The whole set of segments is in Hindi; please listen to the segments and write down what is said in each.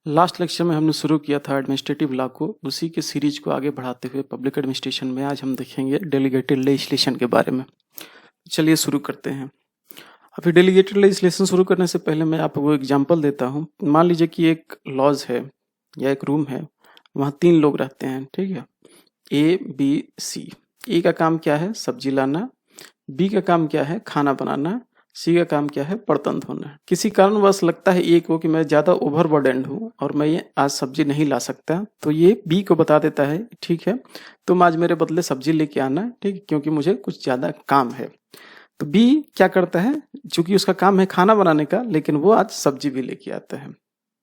लास्ट लेक्चर में हमने शुरू किया था एडमिनिस्ट्रेटिव लॉ को, उसी के सीरीज को आगे बढ़ाते हुए पब्लिक एडमिनिस्ट्रेशन में आज हम देखेंगे डेलीगेटेड लेजिस्लेशन के बारे में। चलिए शुरू करते हैं। अभी डेलीगेटेड लेजिस्लेशन शुरू करने से पहले मैं आपको एग्जांपल देता हूं। मान लीजिए कि एक लॉज है या एक रूम है, वहाँ 3 लोग रहते हैं, ठीक है, ए बी सी। ए का काम क्या है? सब्जी लाना। बी का काम क्या है? खाना बनाना। सी का काम क्या है? बर्तन धोना। किसी कारणवश लगता है ए को कि मैं ज़्यादा ओवरबर्डन्ड हूँ और मैं ये आज सब्जी नहीं ला सकता, तो ये बी को बता देता है ठीक है, तुम आज मेरे बदले सब्जी लेके आना, ठीक है, क्योंकि मुझे कुछ ज़्यादा काम है। तो बी क्या करता है, चूंकि उसका काम है खाना बनाने का, लेकिन वो आज सब्जी भी लेके आता है।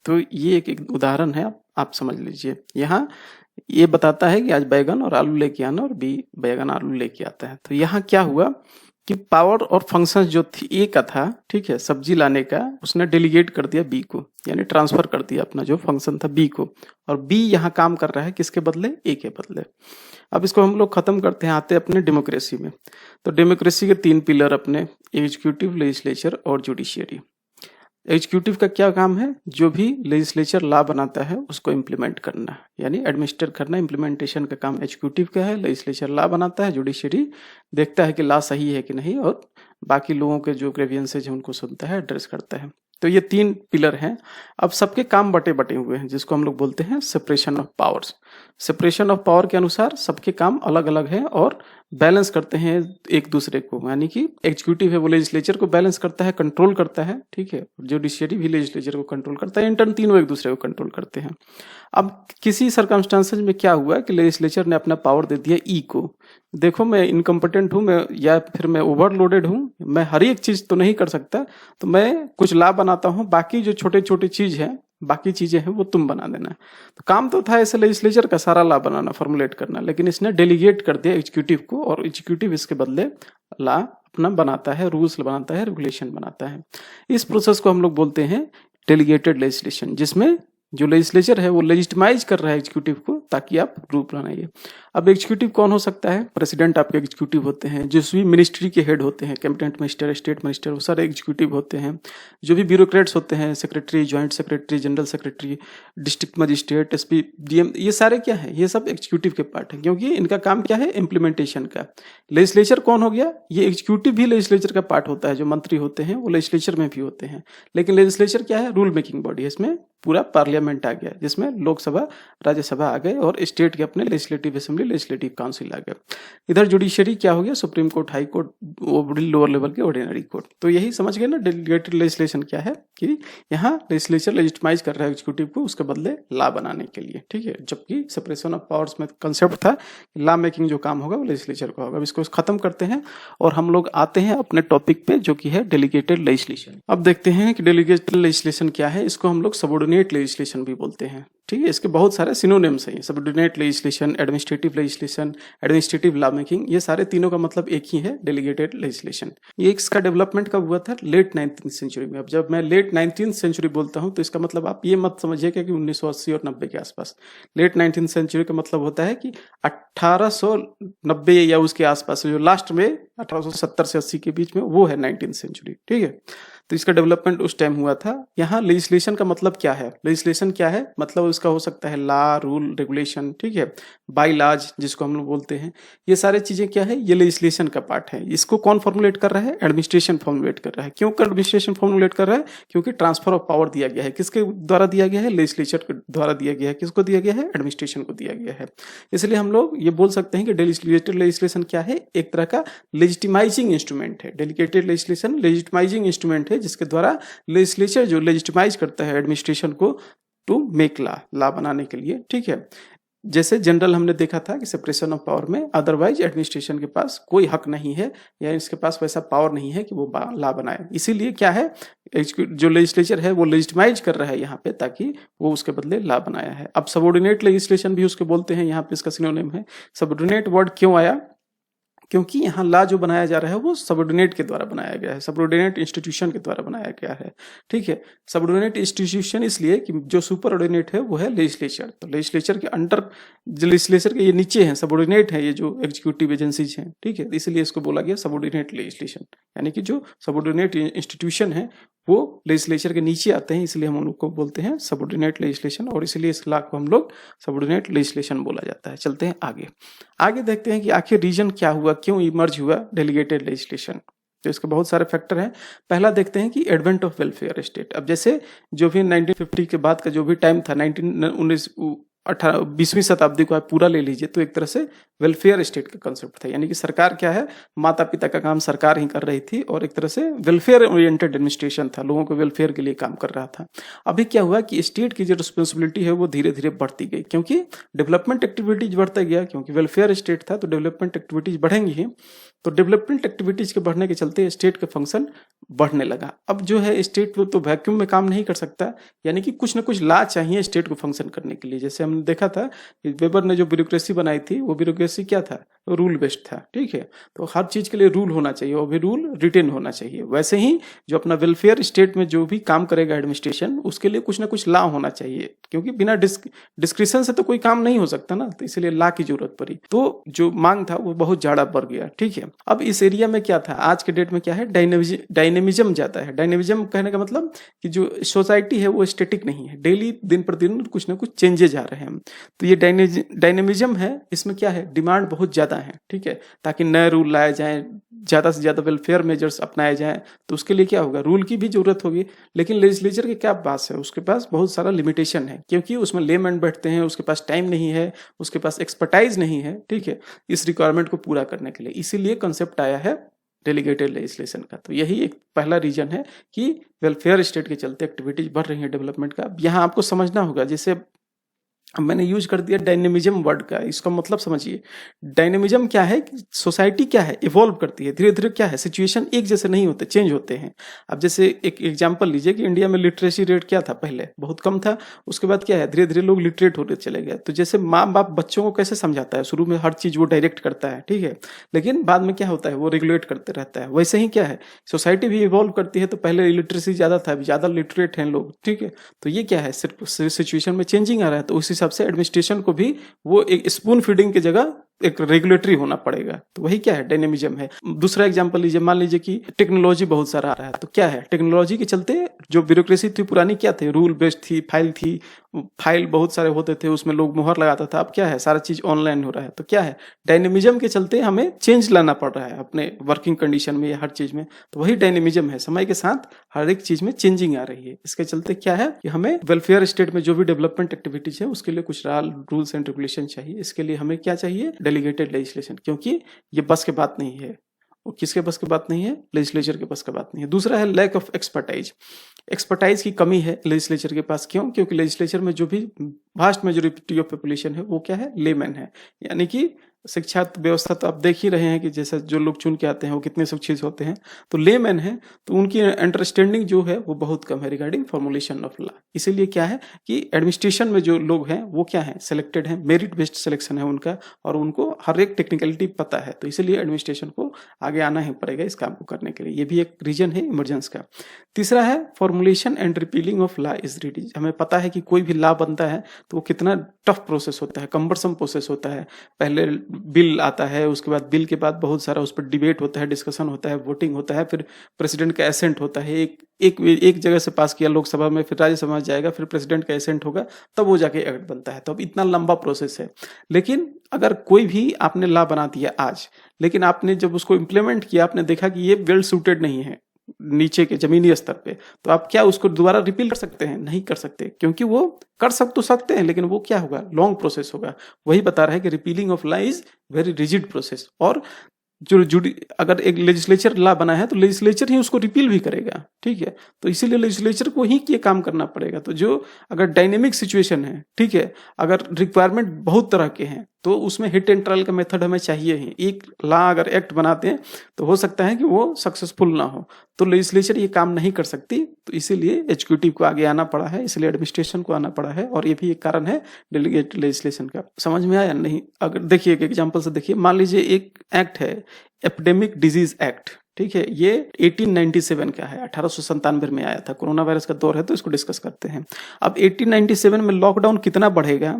तो ये एक उदाहरण है, आप समझ लीजिए। यहाँ ये बताता है कि आज बैगन और आलू लेके आना, और बी बैगन आलू लेके आता है। तो यहाँ क्या हुआ कि पावर और फंक्शन जो थी ए का था, ठीक है, सब्जी लाने का, उसने डेलीगेट कर दिया बी को, यानी ट्रांसफर कर दिया अपना जो फंक्शन था बी को, और बी यहाँ काम कर रहा है किसके बदले? ए के बदले। अब इसको हम लोग खत्म करते हैं, आते हैं अपने डेमोक्रेसी में। तो डेमोक्रेसी के 3 पिलर अपने, एग्जीक्यूटिव, लेजिस्लेचर और जुडिशियरी। एग्जीक्यूटिव का क्या काम है? जो भी लेजिस्लेचर लॉ बनाता है उसको इम्प्लीमेंट करना, यानी एडमिनिस्टर करना। इम्प्लीमेंटेशन का काम एग्जीक्यूटिव का है। लेजिस्लेचर लॉ बनाता है, जुडिशरी देखता है कि लॉ सही है कि नहीं, और बाकी लोगों के जो ग्रेवियंसेज हैं उनको सुनता है, एड्रेस करता है। तो ये 3 पिलर हैं। अब सबके काम बटे बटे हुए हैं, जिसको हम लोग बोलते हैं separation of powers. Separation of power के अनुसार सबके काम अलग अलग हैं और बैलेंस करते हैं एक दूसरे को, यानी कि एग्जीक्यूटिव है वो लेजिस्लेचर को बैलेंस करता है, कंट्रोल करता है, ठीक है, जुडिशियरी भी लेजिस्लेचर को कंट्रोल करता है, इंटर्न तीनों एक दूसरे को कंट्रोल करते हैं। अब किसी सर्कमस्टांसेस में क्या हुआ कि लेजिस्लेचर ने अपना पावर दे दिया ई को, देखो मैं इनकम्पिटेंट हूँ, मैं या फिर मैं ओवरलोडेड हूँ, मैं हर एक चीज तो नहीं कर सकता, तो मैं कुछ लॉ बनाता हूँ, बाकी जो छोटे छोटे चीज है, बाकी चीजें हैं वो तुम बना देना। तो काम तो था ऐसे लेजिस्लेचर का सारा लॉ बनाना, फॉर्मुलेट करना, लेकिन इसने डेलीगेट कर दिया एग्जीक्यूटिव को, और एग्जीक्यूटिव इसके बदले लॉ अपना बनाता है, रूल्स बनाता है, रेगुलेशन बनाता है। इस प्रोसेस को हम लोग बोलते हैं डेलीगेटेड लेजिस्लेशन, जिसमें जो लेजिस्लेचर है वो लेजिटिमाइज कर रहा है एग्जीक्यूटिव को, ताकि आप रूल बनाइए। अब एग्जीक्यूटिव कौन हो सकता है? प्रेसिडेंट आपके एग्जीक्यूटिव होते हैं, जो भी मिनिस्ट्री के हेड होते हैं, कैबिनेट मिनिस्टर, स्टेट मिनिस्टर, वो सारे एग्जीक्यूटिव होते हैं। जो भी ब्यूरोक्रेट्स होते हैं, secretary, joint secretary, general secretary, district magistrate, SP, DM, ये सारे क्या है? ये सब एग्जीक्यूटिव के पार्ट है, क्योंकि इनका काम क्या है? इम्प्लीमेंटेशन का। लेजिस्लेचर कौन हो गया? ये एग्जीक्यूटिव भी लेजिस्लेचर का पार्ट होता है, जो मंत्री होते हैं वो लेजिस्लेचर में भी होते हैं। लेकिन लेजिस्लेचर क्या है? रूल मेकिंग बॉडी है। इसमें पूरा पार्लियामेंट आ गया, जिसमें लोकसभा, राज्यसभा आ गए, और स्टेट के अपने लेजिस्लेटिव असेंबली, लेजिस्लेटिव काउंसिल आ गए। इधर जुडिशरी क्या हो गया? Supreme court, high court, lower level के ऑर्डिनरी कोर्ट। तो यही समझ गए ना डेलीगेटेड लेजिस्लेशन क्या है, कि यहाँ लेजिस्लेचर लेजिटिमाइज कर रहा है एग्जीक्यूटिव को उसके बदले लॉ बनाने के लिए, ठीक है। जबकि सेपरेशन ऑफ पावर्स में कंसेप्ट था लॉ मेकिंग जो काम होगा वो लेजिस्लेचर का होगा। अब इसको खत्म करते हैं और हम लोग आते हैं अपने टॉपिक पे, जो कि है डेलीगेटेड लेजिस्लेशन। अब देखते हैं कि डेलीगेटेड लेजिस्लेशन क्या है। इसको हम लोग सबऑर्डिनेट लेजिस्लेशन भी बोलते हैं, ठीक है। इसके बहुत सारे सिनोनिम्स हैं, subordinate legislation, administrative legislation, administrative law making, ये सारे तीनों का मतलब एक ही है, डेलीगेटेड लेजिस्लेशन। ये इसका डेवलपमेंट कब हुआ था? लेट 19th सेंचुरी में। अब जब मैं लेट 19th सेंचुरी बोलता हूं तो इसका मतलब आप ये मत समझिएगा कि 1980 और 90 के आसपास। लेट 19th सेंचुरी का मतलब होता है कि 1890 या उसके आसपास, जो लास्ट में 1870 से 80 के बीच में, वो है 19th सेंचुरी, ठीक है। तो इसका डेवलपमेंट उस टाइम हुआ था। यहाँ लेजिस्लेशन का मतलब क्या है? लेजिस्लेशन क्या है? मतलब इसका हो सकता है लॉ, रूल, रेगुलेशन, ठीक है, बाई लॉज जिसको हम लोग बोलते हैं। ये सारे चीजें क्या है? ये लेजिस्लेशन का पार्ट है। इसको कौन फॉर्मुलेट कर रहा है? एडमिनिस्ट्रेशन फॉर्मुलेट कर रहा है। क्यों एडमिनिस्ट्रेशन फॉर्मुलेट कर रहा है? क्योंकि ट्रांसफर ऑफ पावर दिया गया है। किसके द्वारा दिया गया है? लेजिस्लेचर के द्वारा दिया गया है। किसको दिया गया है? एडमिनिस्ट्रेशन को दिया गया है। इसलिए हम लोग ये बोल सकते हैं कि डेलीगेटेड लेजिस्लेशन क्या है? एक तरह का लेजिटिमाइजिंग इंस्ट्रूमेंट है। डेलीगेटेड लेजिस्लेशन लेजिटिमाइजिंग इंस्ट्रूमेंट है, जिसके द्वारा लेजिस्लेचर जो लेजिटिमाइज करता है एडमिनिस्ट्रेशन को टू मेक लॉ बनाने के लिए, ठीक है। जैसे जनरल हमने देखा था कि सेपरेशन ऑफ पावर में, अदरवाइज एडमिनिस्ट्रेशन के पास कोई हक नहीं है, या इसके पास वैसा पावर नहीं है कि वो लॉ बनाए। इसीलिए क्या है, जो लेजिस्लेचर है वो लेजिटिमाइज कर रहा है यहाँ पे, ताकि वो उसके बदले लॉ बनाया है। अब सबऑर्डिनेट लेजिस्लेशन भी उसके बोलते हैं, यहाँ पे इसका सिनोनिम है। सबऑर्डिनेट वर्ड क्यों आया? क्योंकि यहाँ लॉ जो बनाया जा रहा है वो सबऑर्डिनेट के द्वारा बनाया गया है, सबऑर्डिनेट इंस्टीट्यूशन के द्वारा बनाया गया है, ठीक है। सबऑर्डिनेट इंस्टीट्यूशन इसलिए कि जो सुपर ऑर्डिनेट है वो है लेजिस्लेचर। तो लेजिस्लेचर के अंडर, लेजिस्लेचर के ये नीचे हैं, सबऑर्डिनेट है ये जो एग्जीक्यूटिव एजेंसीज हैं, ठीक है। इसलिए इसको बोला गया सबऑर्डिनेट लेजिस्लेशन, यानी कि जो सबऑर्डिनेट इंस्टीट्यूशन है वो लेजिस्लेचर के नीचे आते हैं, इसलिए हम उनको बोलते हैं सबऑर्डिनेट लेजिस्लेशन, और इसलिए इस लॉ को हम लोग सबऑर्डिनेट लेजिस्लेशन बोला जाता है। चलते हैं आगे देखते हैं कि आखिर रीजन क्या हुआ, क्यों इमर्ज हुआ डेलीगेटेड लेजिस्लेशन। तो इसके बहुत सारे फैक्टर हैं। पहला देखते हैं कि एडवेंट ऑफ वेलफेयर स्टेट। अब जैसे जो भी 1950 के बाद का जो भी टाइम था, 20वीं शताब्दी को आप पूरा ले लीजिए, तो एक तरह से वेलफेयर स्टेट का कंसेप्ट था, यानी कि सरकार क्या है, माता पिता का काम सरकार ही कर रही थी, और एक तरह से वेलफेयर ओरिएंटेड एडमिनिस्ट्रेशन था, लोगों को वेलफेयर के लिए काम कर रहा था। अभी क्या हुआ कि स्टेट की जो रिस्पॉन्सिबिलिटी है वो धीरे धीरे बढ़ती गई, क्योंकि डेवलपमेंट एक्टिविटीज बढ़ता गया, क्योंकि वेलफेयर स्टेट था तो डेवलपमेंट एक्टिविटीज बढ़ेंगी ही। तो डेवलपमेंट एक्टिविटीज के बढ़ने के चलते स्टेट का फंक्शन बढ़ने लगा। अब जो है स्टेट तो वैक्यूम में काम नहीं कर सकता, यानी कि कुछ ना कुछ लॉ चाहिए स्टेट को फंक्शन करने के लिए। जैसे हमने देखा था कि वेबर ने जो ब्यूरोक्रेसी बनाई थी, वो ब्यूरोक्रेसी क्या था, रूल बेस्ड था, ठीक है। तो हर चीज के लिए रूल होना चाहिए, और भी रूल रिटेन होना चाहिए। वैसे ही जो अपना वेलफेयर स्टेट में जो भी काम करेगा एडमिनिस्ट्रेशन, उसके लिए कुछ ना कुछ लॉ होना चाहिए, क्योंकि बिना डिस्क्रिप्शन से तो कोई काम नहीं हो सकता ना, तो इसलिए लॉ की जरूरत पड़ी। तो जो मांग था वो बहुत ज्यादा बढ़ गया, ठीक है। अब इस एरिया में क्या था, आज के डेट में क्या है, डायनेमिज्म ज्यादा है। डायनेमिज्म कहने का मतलब कि जो सोसाइटी है वो स्टेटिक नहीं है, डेली दिन प्रतिदिन कुछ ना कुछ चेंजेज आ रहे हैं। तो ये डायनेमिज्म है, इसमें क्या है, डिमांड बहुत ज्यादा है, ठीक है। ताकि नए रूल लाए जाएं, ज्यादा से ज्यादा वेलफेयर मेजर्स अपनाए जाएं, तो उसके लिए क्या होगा, रूल की भी जरूरत होगी। लेकिन लेजिस्लेचर के क्या पास है, उसके पास बहुत सारा लिमिटेशन है, क्योंकि उसमें लेमैन बैठते हैं, उसके पास टाइम नहीं है, उसके पास एक्सपर्टाइज नहीं है, ठीक है, इस रिक्वायरमेंट को पूरा करने के लिए। इसीलिए कंसेप्ट आया है डेलीगेटेड लेजिस्लेशन का। तो यही एक पहला रीजन है कि वेलफेयर स्टेट के चलते एक्टिविटीज बढ़ रही है डेवलपमेंट का। यहाँ आपको समझना होगा, जैसे मैंने यूज कर दिया डायनेमिज्म वर्ड का, इसका मतलब समझिए। डायनेमिज्म क्या है, सोसाइटी क्या है, इवॉल्व करती है धीरे धीरे, क्या है, सिचुएशन एक जैसे नहीं होते, चेंज होते हैं। अब जैसे एक एग्जांपल लीजिए कि इंडिया में लिटरेसी रेट क्या था, पहले बहुत कम था, उसके बाद क्या है, धीरे धीरे लोग लिटरेट होते चले गए। तो जैसे माँ बाप बच्चों को कैसे समझाता है, शुरू में हर चीज वो डायरेक्ट करता है, ठीक है, लेकिन बाद में क्या होता है, वो रेगुलेट करते रहता है। वैसे ही क्या है, सोसाइटी भी इवॉल्व करती है। तो पहले लिटरेसी ज्यादा था, ज्यादा लिटरेट हैं लोग, ठीक है। तो ये क्या है, सिचुएशन में चेंजिंग आ रहा है, तो उस हिसाब से एडमिनिस्ट्रेशन को भी वो एक स्पून फीडिंग की जगह एक रेगुलेटरी होना पड़ेगा। तो वही क्या है, डायनेमिज्म है। दूसरा एग्जांपल लीजिए, मान लीजिए कि टेक्नोलॉजी बहुत सारा आ रहा है, तो क्या है, टेक्नोलॉजी के चलते जो ब्यूरोक्रेसी थी पुरानी, क्या थी, रूल बेस्ड थी, फाइल बहुत सारे होते थे, उसमें लोग मुहर लगाता था। अब क्या है, सारा चीज ऑनलाइन हो रहा है। तो क्या है, डायनेमिज्म के चलते हमें चेंज लाना पड़ रहा है अपने वर्किंग कंडीशन में या हर चीज में। तो वही डायनेमिज्म है, समय के साथ हर एक चीज में चेंजिंग आ रही है। इसके चलते क्या है कि हमें वेलफेयर स्टेट में जो भी डेवलपमेंट एक्टिविटीज है, उसके लिए कुछ रूल्स एंड रेगुलेशन चाहिए। इसके लिए हमें क्या चाहिए, डेलीगेटेड लेजिस्लेशन, क्योंकि ये बस के बात नहीं है। वो किसके बस की बात नहीं है, लेजिस्लेचर के बस का बात नहीं है। दूसरा है लैक ऑफ एक्सपर्टाइज की कमी है लेजिस्लेचर के पास। क्यों, क्योंकि लेजिस्लेचर में जो भी वास्ट मेजोरिटी ऑफ पॉपुलेशन है वो क्या है, लेमैन है। यानी कि शिक्षा व्यवस्था तो आप देख ही रहे हैं कि जैसे जो लोग चुन के आते हैं वो कितने शिक्षित होते हैं, तो लेमैन है, तो उनकी अंडरस्टैंडिंग जो है वो बहुत कम है रिगार्डिंग फॉर्मुलेशन ऑफ लॉ। इसीलिए क्या है कि एडमिनिस्ट्रेशन में जो लोग हैं वो क्या है, सिलेक्टेड है, मेरिट बेस्ड सिलेक्शन है उनका, और उनको हर एक टेक्निकलिटी पता है। तो इसीलिए एडमिनिस्ट्रेशन को आगे आना ही पड़ेगा इस काम को करने के लिए। ये भी एक रीजन है इमरजेंस का। तीसरा है formulation and repealing of law is readies. हमें पता है कि कोई भी लॉ बनता है तो वो कितना टफ प्रोसेस होता है, कम्बरसम प्रोसेस होता है। पहले बिल आता है, उसके बाद बिल के बाद बहुत सारा उस पर डिबेट होता है, डिस्कशन होता है, वोटिंग होता है, फिर प्रेसिडेंट का एसेंट होता है। एक जगह से पास किया लोकसभा में, फिर राज्यसभा में जाएगा, फिर प्रेसिडेंट का एसेंट होगा, तब वो जाके एक्ट बनता है। तो अब इतना लंबा प्रोसेस है। लेकिन अगर कोई भी आपने लॉ बना दिया आज, लेकिन आपने जब उसको इम्प्लीमेंट किया, आपने देखा कि ये वेल सूटेड नहीं है नीचे के जमीनी स्तर पे, तो आप क्या उसको दोबारा रिपील कर सकते हैं? नहीं कर सकते, क्योंकि वो कर सकते हैं, लेकिन वो क्या होगा, लॉन्ग प्रोसेस होगा। वही बता रहा है कि repealing of law is very rigid process. और अगर एक लेजिस्लेचर लॉ बना है तो लेजिस्लेचर ही उसको रिपील भी करेगा, ठीक है। तो इसीलिए लेजिस्लेचर को ही ये काम करना पड़ेगा। तो जो अगर डायनेमिक सिचुएशन है, ठीक है, अगर रिक्वायरमेंट बहुत तरह के हैं, तो उसमें हिट एंड ट्रायल का मेथड हमें चाहिए ही। एक लॉ अगर एक्ट बनाते हैं तो हो सकता है कि वो सक्सेसफुल ना हो, तो लेजिस्लेचर ये काम नहीं कर सकती। तो इसीलिए एग्जीक्यूटिव को आगे आना पड़ा है, इसलिए एडमिनिस्ट्रेशन को आना पड़ा है, और ये भी एक कारण है डेलीगेटेड लेजिस्लेशन का। समझ में आया नहीं? अगर देखिए एक एग्जांपल से देखिए, मान लीजिए एक एक्ट है एपिडेमिक डिजीज एक्ट, ठीक है, ये 1897 का है, 1897 में आया था। कोरोना वायरस का दौर है तो इसको डिस्कस करते हैं। अब 1897 में लॉकडाउन कितना बढ़ेगा,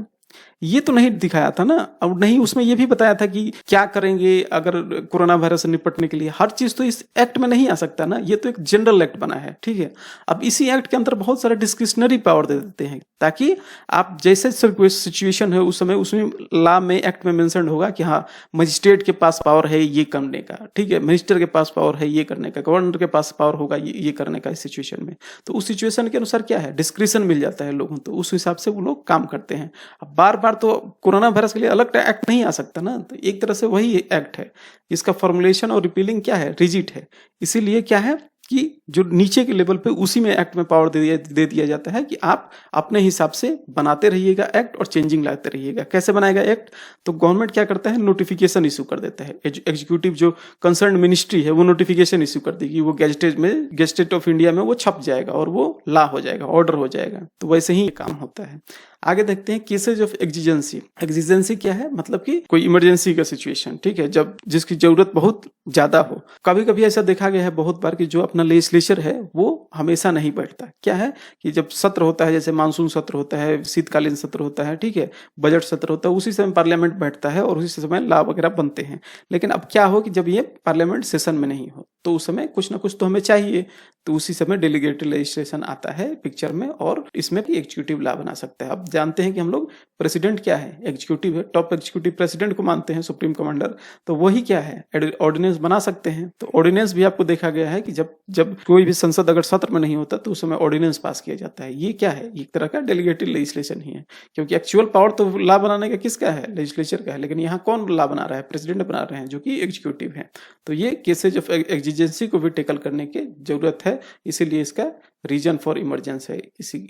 ये तो नहीं दिखाया था ना, और नहीं उसमें ये भी बताया था कि क्या करेंगे अगर कोरोना वायरस से निपटने के लिए। हर चीज तो इस एक्ट में नहीं आ सकता ना, ये तो एक जनरल एक्ट बना है, ठीक है। अब इसी एक्ट के अंदर बहुत सारे डिस्क्रिशनरी पावर दे देते हैं, ताकि आप जैसे सिचुएशन है उस समय उसमें लॉ में, एक्ट में मेंशन होगा कि हाँ मजिस्ट्रेट के पास पावर है ये करने का, ठीक है, मिनिस्टर के पास पावर है ये करने का, गवर्नर के पास पावर होगा ये करने का इस सिचुएशन में। तो उस सिचुएशन के अनुसार क्या है, डिस्क्रिशन मिल जाता है लोगों, तो उस हिसाब से वो लोग काम करते हैं। अब बार बार तो कोरोना वायरस के लिए अलग एक्ट नहीं आ सकता ना, तो एक तरह से वही एक्ट है। इसका फॉर्मुलेशन और रिपीलिंग क्या है, रिजिड है। इसीलिए क्या है कि जो नीचे के लेवल पे उसी में एक्ट में पावर दे दिया जाता है कि आप अपने हिसाब से बनाते रहिएगा एक्ट और चेंजिंग लाते रहिएगा। कैसे बनाएगा एक्ट, तो गवर्नमेंट क्या करता है, नोटिफिकेशन इशू कर देता है। एग्जीक्यूटिव जो कंसर्न मिनिस्ट्री है वो नोटिफिकेशन इशू कर देगी, वो गेजेट ऑफ इंडिया में वो छप जाएगा और वो लॉ हो जाएगा, ऑर्डर हो जाएगा। तो वैसे ही काम होता है। आगे देखते हैं केसेज ऑफ एग्जिजेंसी। एग्जिजेंसी क्या है, मतलब कि कोई इमरजेंसी का सिचुएशन, ठीक है, जब जिसकी जरूरत बहुत ज्यादा हो। कभी कभी ऐसा देखा गया है बहुत बार कि जो अपना लेजिस्लेचर है वो हमेशा नहीं बैठता। क्या है कि जब सत्र होता है, जैसे मानसून सत्र होता है, शीतकालीन सत्र होता है, ठीक है, बजट सत्र होता है, उसी समय पार्लियामेंट बैठता है और उसी समय लॉ वगैरह बनते हैं। लेकिन अब क्या हो कि जब ये पार्लियामेंट सेशन में नहीं हो तो उस समय कुछ ना कुछ तो हमें चाहिए, तो उसी समय डेलीगेटेड लेजिस्लेशन आता है पिक्चर में और इसमें भी एग्जीक्यूटिव लॉ बना सकता है। अब जानते हैं कि हम लोग प्रेसिडेंट क्या है, एग्जीक्यूटिव है, टॉप एग्जीक्यूटिव प्रेसिडेंट को मानते हैं, सुप्रीम कमांडर। तो वही क्या है, ऑर्डिनेंस बना सकते हैं। तो ऑर्डिनेंस भी आपको देखा गया है कि जब कोई भी संसद अगर सत्र में नहीं होता तो उस समय ऑर्डिनेंस पास किया जाता है। ये क्या है, एक तरह का डेलीगेटेड लेजिस्लेशन ही है, क्योंकि एक्चुअल पावर तो लॉ बनाने का किसका है, लेजिस्लेचर का है। लेकिन यहाँ कौन लॉ बना रहा है, प्रेसिडेंट बना रहे हैं, जो कि एग्जीक्यूटिव है। तो ये केसेज ऑफ एग्जिजेंसी को भी टेकल करने की जरूरत है, इसीलिए इसका रीजन फॉर इमरजेंसी है,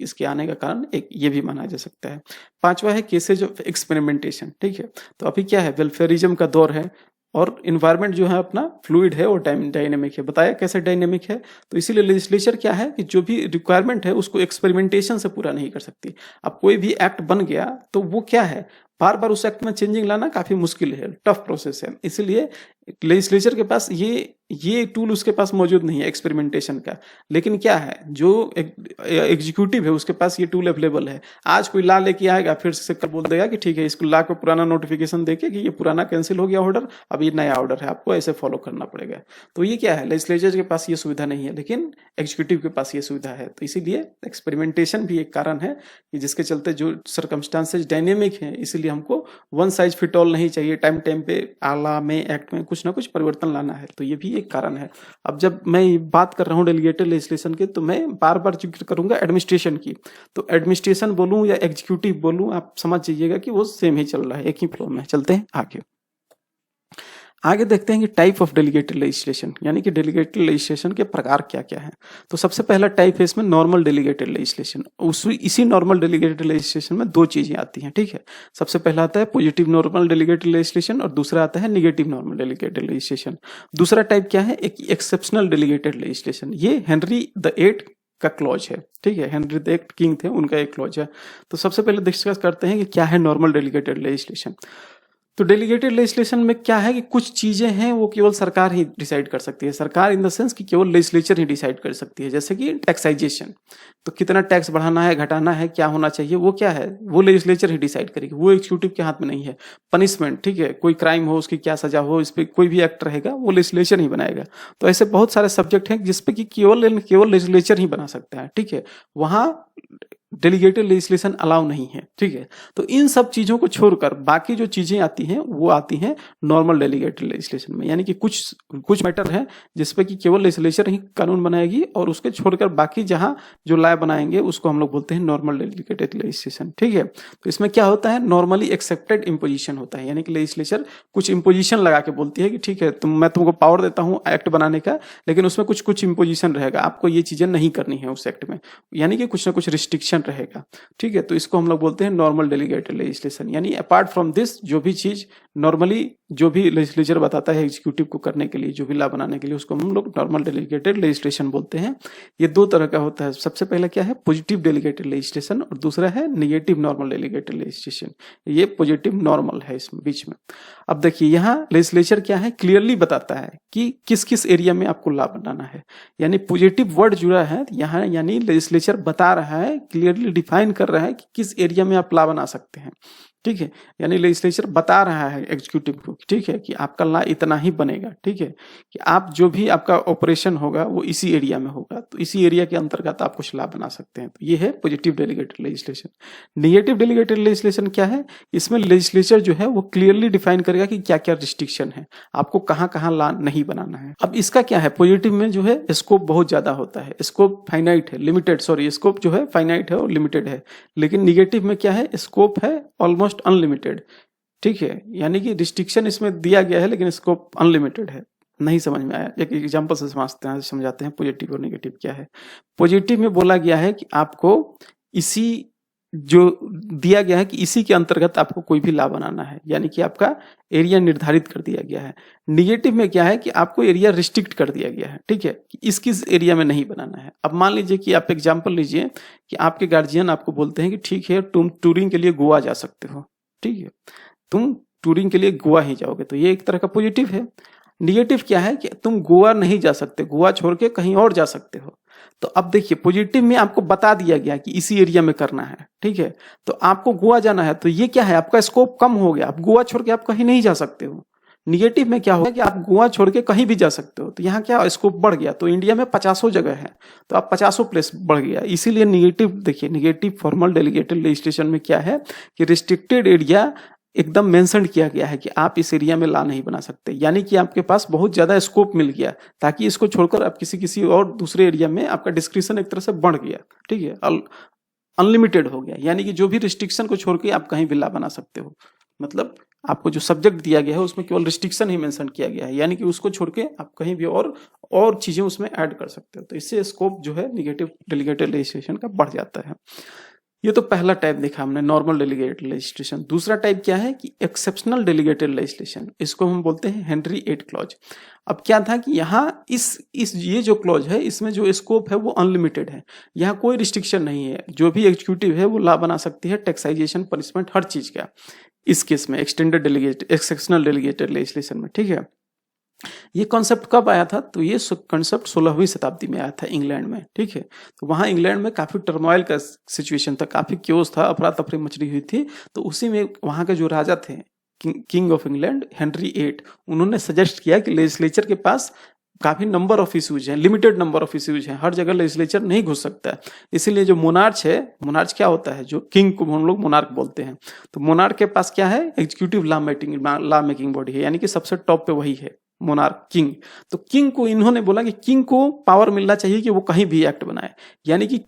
इसके आने का कारण एक ये भी माना जा सकता है। पांचवा है केसेज ऑफ एक्सपेरिमेंटेशन, ठीक है। तो अभी क्या है, वेलफेयरिज्म का दौर है और इन्वायरमेंट जो है अपना फ्लूइड है और डायनेमिक है। बताया कैसे डायनेमिक है, तो इसीलिए लेजिस्लेचर क्या है कि जो भी रिक्वायरमेंट है उसको एक्सपेरिमेंटेशन से पूरा नहीं कर सकती। अब कोई भी एक्ट बन गया तो वो क्या है, बार बार उस एक्ट में चेंजिंग लाना काफी मुश्किल है, टफ प्रोसेस है। इसीलिए लेजिस्लेचर के पास ये टूल उसके पास मौजूद नहीं है एक्सपेरिमेंटेशन का। लेकिन क्या है, जो एग्जीक्यूटिव है उसके पास ये टूल अवेलेबल है। आज कोई लॉ लेके आएगा, फिर से कल बोल देगा कि ठीक है, इसको लॉ को पुराना नोटिफिकेशन देके कि ये पुराना कैंसिल हो गया ऑर्डर, अब ये नया ऑर्डर है, आपको ऐसे फॉलो करना पड़ेगा। तो ये क्या है, लेजिस्लेचर के पास ये सुविधा नहीं है, लेकिन एग्जीक्यूटिव के पास ये सुविधा है। तो इसीलिए एक्सपेरिमेंटेशन भी एक कारण है कि जिसके चलते जो सर्कमस्टांसेस डायनेमिक है, इसीलिए हमको वन साइज फिट ऑल नहीं चाहिए। टाइम पे लॉ में, एक्ट में कुछ ना कुछ परिवर्तन लाना है, तो ये भी एक कारण है। अब जब मैं बात कर रहा हूँ डेलीगेटेड लेजिस्लेशन के, तो मैं बार बार जिक्र करूंगा एडमिनिस्ट्रेशन की। तो एडमिनिस्ट्रेशन बोलूं या एग्जीक्यूटिव बोलूं, आप समझ जाइएगा कि वो सेम ही चल रहा है, एक ही फ्लो में। चलते हैं आगे देखते हैं कि टाइप ऑफ डेलीगेटेड लेजिस्लेशन, यानी कि डेलीगेटेड लेजिस्लेशन के प्रकार क्या क्या है। तो सबसे पहला टाइप है इसमें नॉर्मल डेलीगेटेड लेजिस्लेशन। इसी नॉर्मल डेलीगेटेड लेजिस्लेशन में दो चीजें आती हैं, ठीक है। सबसे पहला आता है पॉजिटिव नॉर्मल डेलीगेटेड लेजिस्लेशन और दूसरा आता है नेगेटिव नॉर्मल डेलीगेटेड लेजिस्लेशन। दूसरा टाइप क्या है, एक एक्सेप्शनल डेलीगेटेड लेजिस्लेशन। ये हेनरी द 8 का क्लॉज है, ठीक है, हेनरी द 8 किंग थे, उनका एक क्लॉज है। तो सबसे पहले डिस्कस करते हैं कि क्या है नॉर्मल डेलीगेटेड लेजिस्लेशन। तो डेलीगेटेड लेजिस्लेशन में क्या है कि कुछ चीजें हैं वो केवल सरकार ही डिसाइड कर सकती है। सरकार इन द सेंस कि केवल लेजिस्लेचर ही डिसाइड कर सकती है। जैसे कि टैक्साइजेशन, तो कितना टैक्स बढ़ाना है, घटाना है, क्या होना चाहिए, वो क्या है, वो लेजिस्लेचर ही डिसाइड करेगी, वो एग्जीक्यूटिव के हाथ में नहीं है। पनिशमेंट, ठीक है, कोई क्राइम हो उसकी क्या सजा हो, इस पर कोई भी एक्ट रहेगा वो लेजिस्लेचर ही बनाएगा। तो ऐसे बहुत सारे सब्जेक्ट हैं जिसपे कि केवल लेजिस्लेचर ही बना सकता है, ठीक है। वहां डेलीगेटेड लेजिस्लेशन अलाउ नहीं है, ठीक है। तो इन सब चीजों को छोड़कर बाकी जो चीजें आती हैं वो आती हैं नॉर्मल डेलीगेटेड लेजिस्लेशन में। यानी कि कुछ मैटर है जिसपे कि केवल लेजिस्लेचर ही कानून बनाएगी और उसके छोड़कर बाकी जहां जो लॉ बनाएंगे उसको हम लोग बोलते हैं नॉर्मल डेलीगेटेड लेजिस्लेशन, ठीक है। तो इसमें क्या होता है, नॉर्मली एक्सेप्टेड इम्पोजिशन होता है। यानी कि लेजिस्लेचर कुछ इम्पोजिशन लगा के बोलती है कि ठीक है, मैं तुमको पावर देता हूं एक्ट बनाने का, लेकिन उसमें कुछ इम्पोजिशन रहेगा, आपको ये चीजें नहीं करनी है उस एक्ट में। यानी कि कुछ ना कुछ रिस्ट्रिक्शन रहेगा, ठीक है। तो इसको हम लोग बोलते हैं नॉर्मल डेलीगेटेड लेजिस्लेशन। यानी अपार्ट फ्रॉम दिस, जो भी चीज नॉर्मली जो भी लेजिस्लेचर बताता है एग्जीक्यूटिव को करने के लिए, जो भी लॉ बनाने के लिए, उसको हम लोग नॉर्मल डेलीगेटेड लेजिस्लेशन बोलते हैं। ये दो तरह का होता है। सबसे पहला क्या है, पॉजिटिव डेलीगेटेड लेजिस्लेशन, और दूसरा है नेगेटिव नॉर्मल डेलीगेटेड लेजिस्लेशन। ये पॉजिटिव नॉर्मल है इसमें बीच में। अब देखिए यहाँ लेजिस्लेचर क्या है, क्लियरली बताता है कि किस किस एरिया में आपको लॉ बनाना है। यानी पॉजिटिव वर्ड जुड़ा है यहाँ, यानी लेजिस्लेचर बता रहा है, क्लियरली डिफाइन कर रहा है कि किस एरिया में आप लॉ बना सकते हैं। ठीक है, यानी लेजिस्लेचर बता रहा है एग्जीक्यूटिव को, ठीक है, कि आपका लॉ इतना ही बनेगा, ठीक है, कि आप जो भी आपका ऑपरेशन होगा वो इसी एरिया में होगा, तो इसी एरिया के अंतर्गत आप कुछ लॉ बना सकते हैं। तो ये है positive delegated legislation. Negative delegated legislation क्या है? इसमें लेजिस्लेचर जो है वो क्लियरली डिफाइन करेगा कि क्या क्या रिस्ट्रिक्शन है, आपको कहाँ कहाँ लॉ नहीं बनाना है। अब इसका क्या है, पॉजिटिव में जो है स्कोप बहुत ज्यादा होता है, स्कोप फाइनाइट है, लिमिटेड, सॉरी, स्कोप जो है फाइनाइट है और लिमिटेड है। लेकिन निगेटिव में क्या है, स्कोप है ऑलमोस्ट अनलिमिटेड, ठीक है, यानी कि रिस्ट्रिक्शन इसमें दिया गया है लेकिन स्कोप अनलिमिटेड है। नहीं समझ में आया, एक एग्जांपल से समझाते हैं पॉजिटिव और नेगेटिव क्या है। पॉजिटिव में बोला गया है कि आपको इसी जो दिया गया है कि इसी के अंतर्गत आपको कोई भी लॉ बनाना है, यानी कि आपका एरिया निर्धारित कर दिया गया है। निगेटिव में क्या है कि आपको एरिया रिस्ट्रिक्ट कर दिया गया है, ठीक है, कि इस किस एरिया में नहीं बनाना है। अब मान लीजिए कि आप एग्जांपल लीजिए कि आपके गार्जियन आपको बोलते हैं कि ठीक है तुम टूरिंग के लिए गोवा जा सकते हो, ठीक है, तुम टूरिंग के लिए गोवा ही जाओगे, तो ये एक तरह का पॉजिटिव है। निगेटिव क्या है कि तुम गोवा नहीं जा सकते, गोवा छोड़ के कहीं और जा सकते हो। तो अब देखिए पॉजिटिव में आपको बता दिया गया कि इसी एरिया में करना है, ठीक है, तो आपको गोवा जाना है, तो ये क्या है, आपका स्कोप कम हो गया, आप गोवा छोड़ के आप कहीं नहीं जा सकते हो। निगेटिव में क्या होगा कि आप गोवा छोड़ के कहीं भी जा सकते हो, तो यहाँ क्या स्कोप बढ़ गया, तो इंडिया में 50 जगह है, तो आप 50 प्लेस बढ़ गया। इसीलिए निगेटिव, देखिए निगेटिव फॉर्मल डेलीगेटेड लेजिस्लेशन में क्या है कि रिस्ट्रिक्टेड एरिया एकदम मेंशन किया गया है कि आप इस एरिया में लॉ नहीं बना सकते, यानी कि आपके पास बहुत ज्यादा स्कोप मिल गया, ताकि इसको छोड़कर आप किसी और दूसरे एरिया में आपका डिस्क्रिप्शन एक तरह से बढ़ गया, ठीक है, अनलिमिटेड हो गया, यानी कि जो भी रिस्ट्रिक्शन को छोड़ के आप कहीं भी लॉ बना सकते हो। मतलब आपको जो सब्जेक्ट दिया गया है उसमें केवल रिस्ट्रिक्शन ही मेंशन किया गया है, यानी कि उसको छोड़ के आप कहीं भी और चीजें उसमें ऐड कर सकते हो। तो इससे स्कोप जो है निगेटिव डेलीगेटेड लेजिस्लेशन का बढ़ जाता है। ये तो पहला टाइप देखा हमने, नॉर्मल डेलीगेटेड लेजिस्लेशन। दूसरा टाइप क्या है कि एक्सेप्शनल डेलीगेटेड लेजिस्लेशन, इसको हम बोलते हैं हेनरी 8 क्लॉज। अब क्या था कि यहाँ इस ये जो क्लॉज है इसमें जो स्कोप है वो अनलिमिटेड है, यहाँ कोई रिस्ट्रिक्शन नहीं है, जो भी एग्जीक्यूटिव है वो लॉ बना सकती है, टैक्सेशन, पनिशमेंट, हर चीज का, इस केस में extended delegated exceptional delegated legislation में, ठीक है। ये कॉन्सेप्ट कब आया था, तो ये कॉन्सेप्ट 16वीं शताब्दी में आया था इंग्लैंड में, ठीक है। तो वहां इंग्लैंड में काफी टर्मोइल का सिचुएशन था, काफी क्योस था, अफरा तफरी मचली हुई थी। तो उसी में वहां के जो राजा थे, किंग ऑफ इंग्लैंड हेनरी 8, उन्होंने सजेस्ट किया कि लेजिस्लेचर के पास काफी नंबर ऑफ इश्यूज हैं, लिमिटेड नंबर ऑफ इश्यूज हैं, हर जगह लेजिस्लेचर नहीं घुस सकता है। इसीलिए जो मोनार्च है, मोनार्च क्या होता है, जो किंग को हम लोग मोनार्क बोलते हैं, तो मोनार्क के पास क्या है, एग्जीक्यूटिव लॉ मेकिंग बॉडी है, यानी कि सबसे टॉप पे वही है, मोनार्क, किंग। तो किंग को इन्होंने बोला कि किंग को पावर मिलना चाहिए कि वो कहीं भी एक्ट बनाए, यानी कि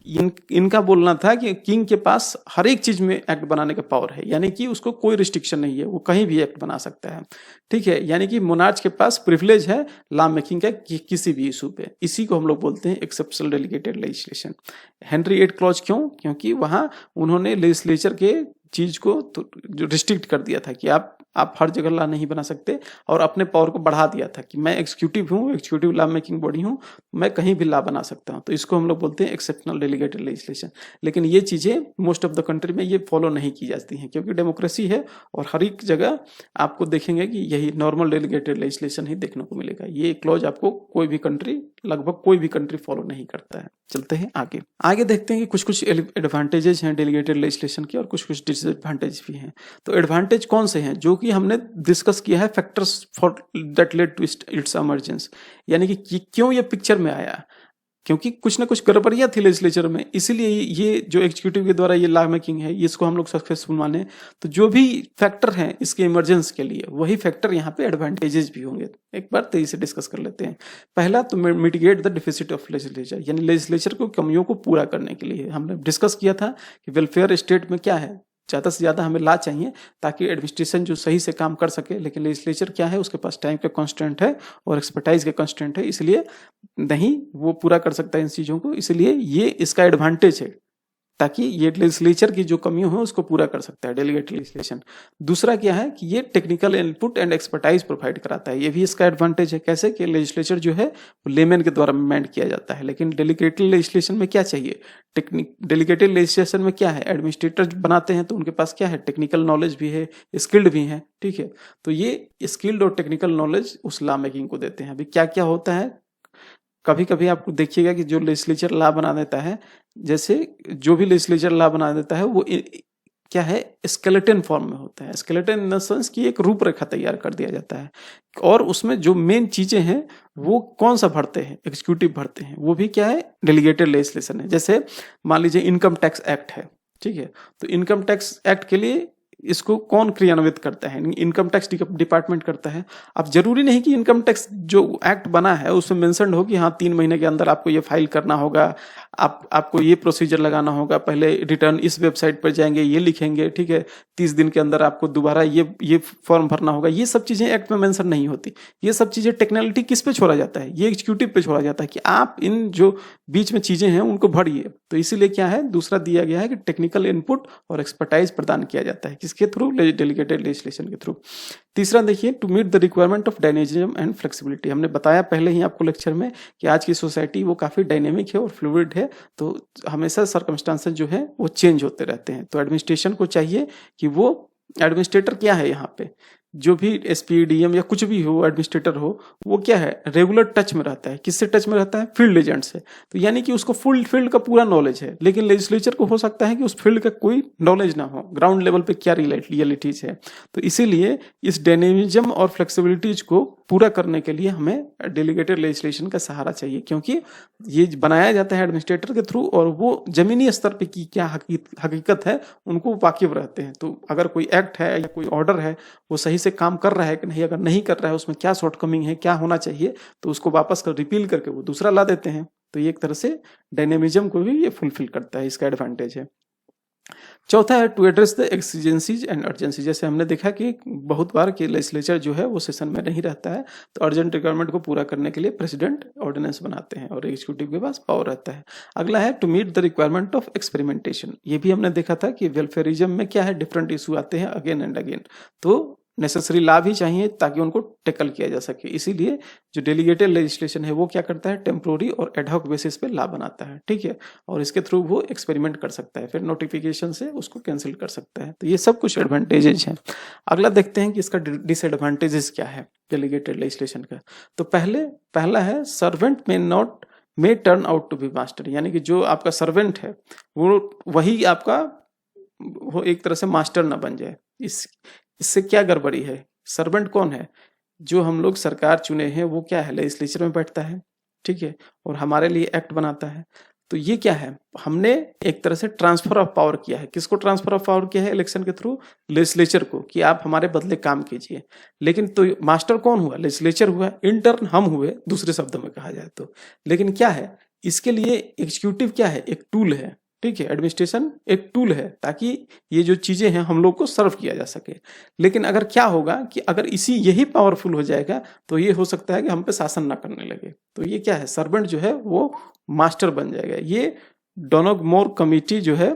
इनका बोलना था कि किंग के पास हर एक चीज में एक्ट बनाने का पावर है, यानी कि उसको कोई रिस्ट्रिक्शन नहीं है, वो कहीं भी एक्ट बना सकता है, ठीक है। यानी कि मोनार्च के पास प्रिविलेज है लॉ मेकिंग का किसी भी इशू पे। इसी को हम लोग बोलते हैं exceptional delegated legislation. Henry 8 clause क्यों, क्योंकि वहां उन्होंने लेजिस्लेचर के चीज को तो जो रिस्ट्रिक्ट कर दिया था कि आप हर जगह लॉ नहीं बना सकते, और अपने पावर को बढ़ा दिया था कि मैं एग्जीक्यूटिव हूँ, एग्जीक्यूटिव लॉ मेकिंग बॉडी हूँ, मैं कहीं भी लॉ बना सकता हूँ। तो इसको हम लोग बोलते हैं एक्सेप्शनल डेलीगेटेड लेजिस्लेशन। लेकिन ये चीजें मोस्ट ऑफ द कंट्री में ये फॉलो नहीं की जाती हैं, क्योंकि डेमोक्रेसी है और हर एक जगह आपको देखेंगे कि यही नॉर्मल डेलीगेटेड लेजिस्लेशन ही देखने को मिलेगा। ये क्लॉज आपको कोई भी कंट्री, लगभग कोई भी कंट्री फॉलो नहीं करता है। चलते हैं आगे देखते हैं कि कुछ कुछ एडवांटेजेस हैं डेलीगेटेड लेजिस्लेशन के और कुछ कुछ डिसएडवांटेज भी हैं। तो एडवांटेज कौन से हैं, जो कि हमने डिस्कस किया है, factors for that led to its emergence, यानी कि क्यों ये पिक्चर में आया, क्योंकि कुछ ना कुछ गड़बड़ियां थी लेजिस्लेचर में, इसीलिए ये जो एग्जीक्यूटिव के द्वारा ये लॉ मेकिंग है, इसको हम लोग सक्सेसफुल माने। तो जो भी फैक्टर हैं इसके इमरजेंस के लिए, वही फैक्टर यहाँ पे एडवांटेजेस भी होंगे। एक बार तेजी से डिस्कस कर लेते हैं। पहला तो mitigate the deficit of legislature, यानी लेजिस्लेचर को कमियों को पूरा करने के लिए हमने डिस्कस किया था कि वेलफेयर स्टेट में क्या है, ज़्यादा से ज़्यादा हमें लॉ चाहिए ताकि एडमिनिस्ट्रेशन जो सही से काम कर सके, लेकिन लेजिस्लेचर क्या है, उसके पास टाइम का कंस्ट्रेंट है और एक्सपर्टाइज का कंस्ट्रेंट है, इसलिए नहीं वो पूरा कर सकता है इन चीज़ों को, इसलिए ये इसका एडवांटेज है, ताकि ये लेजिस्लेचर की जो कमियों है उसको पूरा कर सकता है डेलीगेटेड लेजिस्लेशन। दूसरा क्या है कि ये technical input and expertise provide कराता है, ये भी इसका एडवांटेज है। कैसे कि लेजिस्लेचर जो है वो लेमैन के द्वारा मेंड किया जाता है, लेकिन डेलीगेटेड लेजिस्लेशन में क्या चाहिए, डेलीगेटेड लेजिस्लेशन में क्या है, एडमिनिस्ट्रेटर बनाते हैं तो उनके पास क्या है, टेक्निकल नॉलेज भी है, स्किल्ड भी है, ठीक है। तो ये स्किल्ड और टेक्निकल नॉलेज उस लॉ मेकिंग को देते हैं। अभी क्या क्या होता है, कभी कभी आपको देखिएगा कि जो लेजिस्लेचर लॉ बना देता है, जैसे जो भी लेजिस्लेचर लॉ बना देता है वो क्या है, स्केलेटन फॉर्म में होता है। स्केलेटन इन द सेंस कि एक रूपरेखा तैयार कर दिया जाता है और उसमें जो मेन चीजें हैं वो कौन सा भरते हैं, एग्जीक्यूटिव भरते हैं, वो भी क्या है, डेलीगेटेड लेजिस्लेशन है। जैसे मान लीजिए इनकम टैक्स एक्ट है, ठीक है, तो इनकम टैक्स एक्ट के लिए इसको कौन क्रियान्वित करता है, इनकम टैक्स डिपार्टमेंट करता है। अब जरूरी नहीं कि इनकम टैक्स जो एक्ट बना है उसमें मेंशन हो कि हाँ 3 महीने के अंदर आपको ये फाइल करना होगा, आपको ये प्रोसीजर लगाना होगा, पहले रिटर्न इस वेबसाइट पर जाएंगे, ये लिखेंगे, ठीक है, 30 दिन के अंदर आपको दोबारा ये फॉर्म भरना होगा। ये सब चीजें एक्ट में मेंशन नहीं होती। ये सब चीजें टेक्निकलिटी किस पे छोड़ा जाता है, ये एग्जीक्यूटिव पे छोड़ा जाता है कि आप इन जो बीच में चीजें हैं उनको भरिए। तो इसीलिए क्या है, दूसरा दिया गया है कि टेक्निकल इनपुट और एक्सपर्टाइज प्रदान किया जाता है, किसके थ्रू, डेलीगेटेड लेजिस्लेशन के थ्रू। तीसरा देखिए, to meet the requirement of dynamism and flexibility. हमने बताया पहले ही आपको लेक्चर में कि आज की सोसाइटी वो काफी डायनेमिक है और फ्लूइड है, तो हमेशा सर्कमस्टांसेस जो है वो चेंज होते रहते हैं। तो एडमिनिस्ट्रेशन को चाहिए कि वो, एडमिनिस्ट्रेटर क्या है यहाँ पे, जो भी एसपीडीएम या कुछ भी हो, एडमिनिस्ट्रेटर हो, वो क्या है, रेगुलर टच में रहता है। किससे टच में रहता है, फील्ड एजेंट से। तो यानी कि उसको फुल फील्ड का पूरा नॉलेज है। लेकिन लेजिस्लेचर को हो सकता है कि उस फील्ड का कोई नॉलेज ना हो, ग्राउंड लेवल पे क्या रियलिटीज है। तो इसीलिए इस डायनेमिज्म और फ्लेक्सिबिलिटीज को पूरा करने के लिए हमें डेलीगेटेड लेजिस्लेशन का सहारा चाहिए, क्योंकि ये बनाया जाता है एडमिनिस्ट्रेटर के थ्रू और वो जमीनी स्तर पे की क्या हकीकत है उनको वाकिफ रहते हैं। तो अगर कोई एक्ट है या कोई ऑर्डर है वो सही से काम कर रहा है कि नहीं, अगर नहीं कर रहा है, उसमें क्या शॉर्टकमिंग है, क्या होना चाहिए, तो उसको वापस कर रिपील करके वो दूसरा ला देते हैं। तो ये एक तरह से डायनेमिज्म को भी ये फुलफिल करता है, इसका एडवांटेज है। चौथा है to address the exigencies and urgency. जैसे हमने देखा कि बहुत बार कि लेजिस्लेचर जो है वो सेशन में नहीं रहता है, तो अर्जेंट रिक्वायरमेंट को पूरा करने के लिए प्रेसिडेंट ऑर्डिनेंस बनाते हैं और एग्जीक्यूटिव के पास पावर रहता है। अगला है to meet the requirement of experimentation. ये भी हमने देखा था कि वेलफेयरिज्म में क्या है, डिफरेंट इशू आते हैं अगेन एंड अगेन, तो नेसेसरी ला भी चाहिए ताकि उनको टेकल किया जा सके। इसीलिए जो डेलीगेटेड लेजिस्लेशन है वो क्या करता है, टेम्पोररी और एडहॉक बेसिस पे ला बनाता है, ठीक है, और इसके थ्रू वो एक्सपेरिमेंट कर सकता है, फिर नोटिफिकेशन से उसको कैंसिल कर सकता है। तो ये सब कुछ एडवांटेजेस हैं। अगला देखते हैं कि इसका डिसएडवांटेजेस क्या है डेलीगेटेड लेजिस्लेशन का। तो पहला है servant may turn out to be master. यानी कि जो आपका सर्वेंट है वो वही आपका, वो एक तरह से मास्टर ना बन जाए। इससे क्या गड़बड़ी है, सर्वेंट कौन है, जो हम लोग सरकार चुने हैं वो क्या है, लेजिस्लेचर में बैठता है, ठीक है, और हमारे लिए एक्ट बनाता है। तो ये क्या है, हमने एक तरह से ट्रांसफर ऑफ पावर किया है। किसको ट्रांसफर ऑफ पावर किया है, इलेक्शन के थ्रू, लेजिस्लेचर को, कि आप हमारे बदले काम कीजिए। लेकिन तो मास्टर कौन हुआ, लेजिस्लेचर हुआ, इंटर्न हम हुए दूसरे शब्दों में कहा जाए तो। लेकिन क्या है, इसके लिए एग्जीक्यूटिव क्या है, एक टूल है, ठीक है, एडमिनिस्ट्रेशन एक टूल है ताकि ये जो चीजें हैं हम लोग को सर्व किया जा सके। लेकिन अगर क्या होगा कि अगर यही पावरफुल हो जाएगा तो ये हो सकता है कि हम पे शासन ना करने लगे। तो ये क्या है, सर्वेंट जो है वो मास्टर बन जाएगा। ये डोनाग मोर कमिटी जो है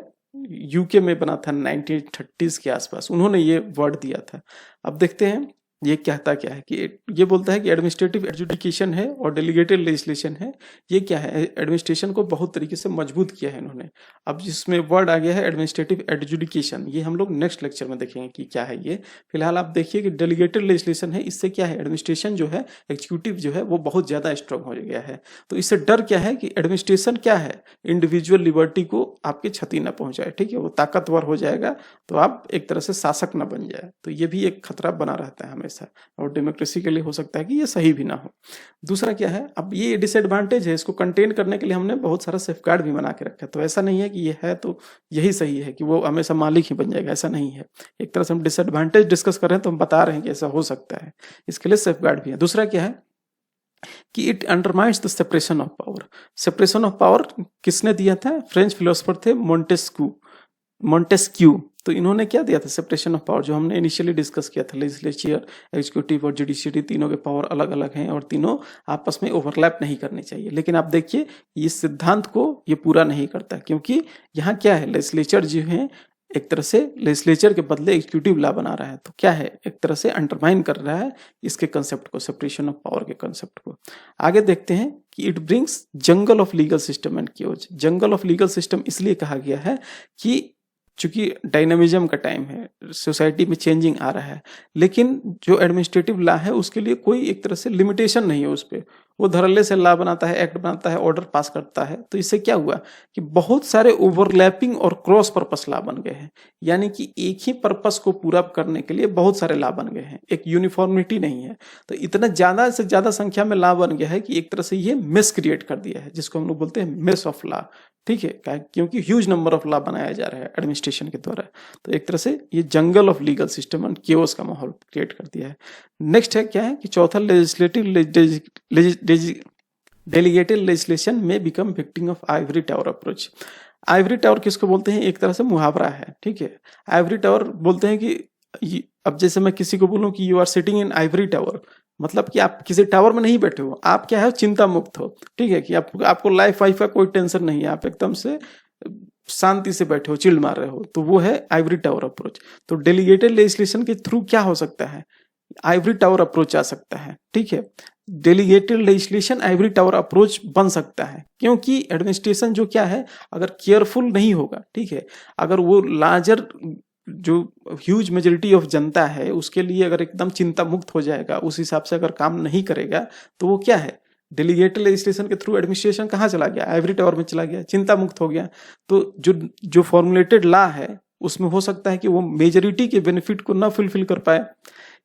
यूके में बना था 1930s के आसपास, उन्होंने ये वर्ड दिया था। अब देखते हैं ये कहता क्या है, कि ये बोलता है कि एडमिनिस्ट्रेटिव एडजुडिकेशन है और डेलीगेटेड लेजिस्लेशन है। ये क्या है, एडमिनिस्ट्रेशन को बहुत तरीके से मजबूत किया है इन्होंने। अब जिसमें वर्ड आ गया है एडमिनिस्ट्रेटिव एडजुडिकेशन, ये हम लोग नेक्स्ट लेक्चर में देखेंगे कि क्या है ये। फिलहाल आप देखिए कि डेलीगेटेड लेजिस्लेशन है, इससे क्या है, एडमिनिस्ट्रेशन जो है, एग्जीक्यूटिव जो है वो बहुत ज्यादा स्ट्रांग हो गया है। तो इससे डर क्या है कि एडमिनिस्ट्रेशन क्या है, इंडिविजुअल लिबर्टी को आपकी क्षति न पहुंचाए, ठीक है, वो ताकतवर हो जाएगा तो आप एक तरह से शासक न बन जाए। तो ये भी एक खतरा बना रहता है हमेशा, और डेमोक्रेसी के लिए हो सकता है कि ये सही भी ना हो। दूसरा क्या है, अब ये डिसएडवांटेज है, इसको कंटेन करने के लिए हमने बहुत सारा सेफगार्ड भी बना के रखा है। तो ऐसा नहीं है कि ये है तो यही सही है कि वो हमेशा मालिक ही बन जाएगा, ऐसा नहीं है। एक तरह से हम डिसएडवांटेज डिस्कस कर रहे हैं तो हम बता रहे हैं कि ऐसा हो सकता है, इसके लिए सेफगार्ड भी है। दूसरा क्या है कि it undermines the separation of power. Separation of power किसने दिया था, फ्रेंच फिलोसोफर थे मोंटेस्क्यू। तो इन्होंने क्या दिया था, सेपरेशन ऑफ पावर, जो हमने इनिशियली डिस्कस किया था, लेजिस्लेचर, एग्जीक्यूटिव और जुडिशियरी, तीनों के पावर अलग अलग हैं और तीनों आपस में ओवरलैप नहीं करनी चाहिए। लेकिन आप देखिए इस सिद्धांत को ये पूरा नहीं करता, क्योंकि यहाँ क्या है, लेजिस्लेचर जो है एक तरह से लेजिस्लेचर के बदले एग्जीक्यूटिव लॉ बना रहा है। तो क्या है, एक तरह से अंडरमाइन कर रहा है इसके कंसेप्ट को, सेपरेशन ऑफ पावर के कंसेप्ट को। आगे देखते हैं कि it brings jungle of legal system and chaos. Jungle of legal system इसलिए कहा गया है कि चूंकि डायनामिज्म का टाइम है, सोसाइटी में चेंजिंग आ रहा है, लेकिन जो एडमिनिस्ट्रेटिव लॉ है उसके लिए कोई एक तरह से लिमिटेशन नहीं है उस पर। वो धड़ल्ले से लॉ बनाता है, एक्ट बनाता है, ऑर्डर पास करता है। तो इससे क्या हुआ कि बहुत सारे ओवरलैपिंग और क्रॉस पर्पस लॉ बन गए हैं, यानी कि एक ही पर्पस को पूरा करने के लिए बहुत सारे लॉ बन गए हैं, एक यूनिफॉर्मिटी नहीं है। तो इतना ज्यादा से ज्यादा संख्या में लॉ बन गया है कि एक तरह से ये मेस क्रिएट कर दिया है, जिसको हम लोग बोलते हैं मेस ऑफ लॉ। ठीक है, क्योंकि ह्यूज नंबर ऑफ लॉ बनाया जा रहा है एडमिनिस्ट्रेशन के द्वारा। तो एक तरह से ये जंगल of legal system and chaos का माहौल क्रिएट कर दिया है। नेक्स्ट है क्या है कि चौथा, डेलीगेटेड लेजिस्लेशन में become victim of Ivory tower approach. Ivory tower किसको बोलते हैं? एक तरह से मुहावरा है। ठीक है, आइवरी टावर बोलते हैं कि अब जैसे मैं किसी को बोलूं कि you are sitting in ivory tower, मतलब कि आप किसी टावर में नहीं बैठे हो, आप क्या है, चिंता मुक्त हो। ठीक है, कि आपको लाइफ वाइफ का कोई टेंशन नहीं है, आप एकदम से शांति से बैठे हो, चिल मार रहे हो। तो वो है आइवरी टावर अप्रोच। तो डेलीगेटेड लेजिस्लेशन के थ्रू क्या हो सकता है? आइवरी टावर अप्रोच आ सकता है। ठीक है, delegated legislation Ivory tower approach बन सकता है, क्योंकि एडमिनिस्ट्रेशन जो क्या है, अगर केयरफुल नहीं होगा, ठीक है, अगर वो लार्जर जो ह्यूज मेजोरिटी ऑफ जनता है उसके लिए अगर एकदम चिंता मुक्त हो जाएगा, उस हिसाब से अगर काम नहीं करेगा, तो वो क्या है, डेलीगेटेड लेजिस्लेशन के थ्रू एडमिनिस्ट्रेशन कहाँ चला गया? आइवरी टावर में चला गया, चिंता मुक्त हो गया। तो जो फॉर्मुलेटेड लॉ है उसमें हो सकता है कि वो मेजोरिटी के बेनिफिट को ना फुलफिल कर पाए।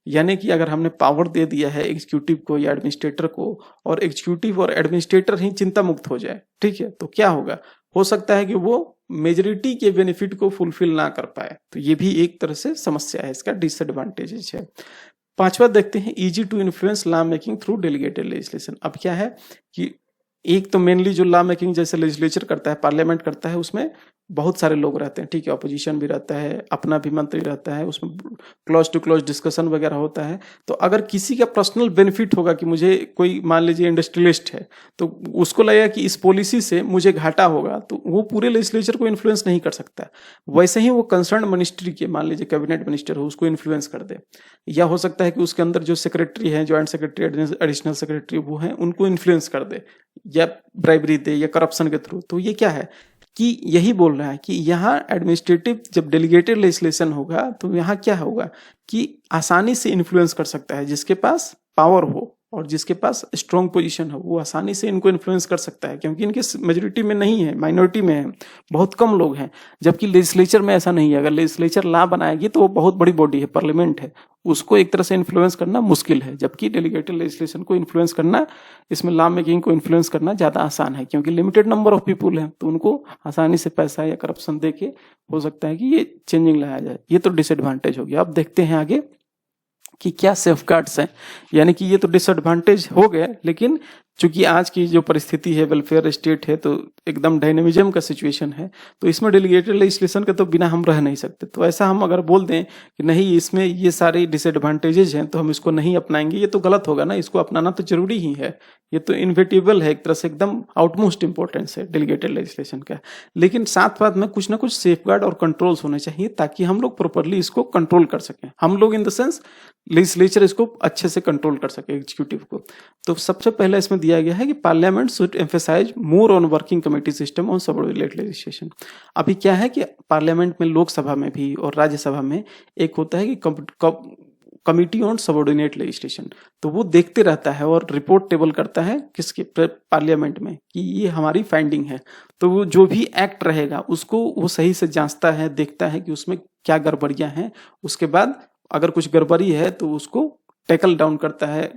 यानी कि अगर हमने पावर दे दिया है एग्जीक्यूटिव को या एडमिनिस्ट्रेटर को, और एग्जीक्यूटिव और एडमिनिस्ट्रेटर ही चिंता मुक्त हो जाए, ठीक है, तो क्या होगा? हो सकता है कि वो मेजोरिटी के बेनिफिट को फुलफिल ना कर पाए। तो ये भी एक तरह से समस्या है, इसका डिसएडवांटेजेस है। पांचवा देखते हैं, easy to influence law making through delegated legislation. अब क्या है कि एक तो मेनली जो लॉ मेकिंग जैसे लेजिस्लेचर करता है, पार्लियामेंट करता है, उसमें बहुत सारे लोग रहते हैं। ठीक है, अपोजिशन भी रहता है, अपना भी मंत्री रहता है, उसमें क्लोज टू क्लोज डिस्कशन वगैरह होता है। तो अगर किसी का पर्सनल बेनिफिट होगा कि मुझे कोई, मान लीजिए इंडस्ट्रियलिस्ट है, तो उसको लगेगा कि इस पॉलिसी से मुझे घाटा होगा, तो वो पूरे लेजिस्लेचर को इन्फ्लुएंस नहीं कर सकता। वैसे ही वो कंसर्न मिनिस्ट्री के, मान लीजिए कैबिनेट मिनिस्टर हो, उसको इन्फ्लुएंस कर दे, या हो सकता है कि उसके अंदर जो सेक्रेटरी है, ज्वाइंट सेक्रेटरी, एडिशनल सेक्रेटरी वो है, उनको इन्फ्लुएंस कर दे, या ब्राइबरी दे, या करप्शन के थ्रू। तो ये क्या है कि यही बोल रहा है कि यहाँ एडमिनिस्ट्रेटिव जब डेलीगेटेड लेजिस्लेशन होगा तो यहाँ क्या होगा कि आसानी से इन्फ्लुएंस कर सकता है, जिसके पास पावर हो और जिसके पास स्ट्रॉन्ग पोजीशन हो, वो आसानी से इनको इन्फ्लुएंस कर सकता है, क्योंकि इनके मेजोरिटी में नहीं है, माइनॉरिटी में है, बहुत कम लोग हैं। जबकि लेजिस्लेचर में ऐसा नहीं है। अगर लेजिस्लेचर लॉ बनाएगी तो वो बहुत बड़ी बॉडी है, पार्लियामेंट है, उसको एक तरह से इन्फ्लुएंस करना मुश्किल है। जबकि डेलीगेटेड लेजिस्लेशन को इन्फ्लुएंस करना, इसमें लॉ मेकिंग को इन्फ्लुएंस करना ज्यादा आसान है, क्योंकि लिमिटेड नंबर ऑफ पीपुल हैं, तो उनको आसानी से पैसा या करप्शन दे के हो सकता है कि ये चेंजिंग लाया जाए। ये तो डिसएडवांटेज हो गया। अब देखते हैं आगे कि क्या सेफगार्ड्स हैं। यानी कि ये तो डिसएडवांटेज हो गए, लेकिन चूंकि आज की जो परिस्थिति है, वेलफेयर स्टेट है, तो एकदम डायनेमिज्म का सिचुएशन है, तो इसमें डेलीगेटेड लेजिस्लेशन के तो बिना हम रह नहीं सकते। तो ऐसा हम अगर बोल दें कि नहीं, इसमें ये सारे डिसएडवांटेजेस हैं तो हम इसको नहीं अपनाएंगे, ये तो गलत होगा ना। इसको अपनाना तो जरूरी ही है, ये तो इनविटेबल है, एक तरह से एकदम आउटमोस्ट इंपॉर्टेंस है डेलीगेटेड लेजिस्लेशन का। लेकिन साथ साथ में कुछ ना कुछ सेफगार्ड और कंट्रोल्स होने चाहिए, ताकि हम लोग प्रॉपरली इसको कंट्रोल कर सकें। हम लोग इन द सेंस लेजिस्लेचर इसको अच्छे से कंट्रोल कर सके, एग्जीक्यूटिव को। तो सबसे पहले इसमें दिया गया है कि parliament should emphasize more on working committee system on subordinate legislation. अभी क्या है कि पार्लियामेंट में, लोकसभा में भी और राज्यसभा में एक होता है कि कमिटी ऑन सबऑर्डिनेट लेजिस्लेशन, तो वो देखते रहता है और रिपोर्ट टेबल करता है किसके, पार्लियामेंट में, कि ये हमारी फाइंडिंग है। तो वो जो भी एक्ट रहेगा उसको वो सही से जांचता है, देखता है कि उसमें क्या गड़बड़ियां हैं। उसके बाद अगर कुछ गड़बड़ी है तो उसको टैकल डाउन करता है,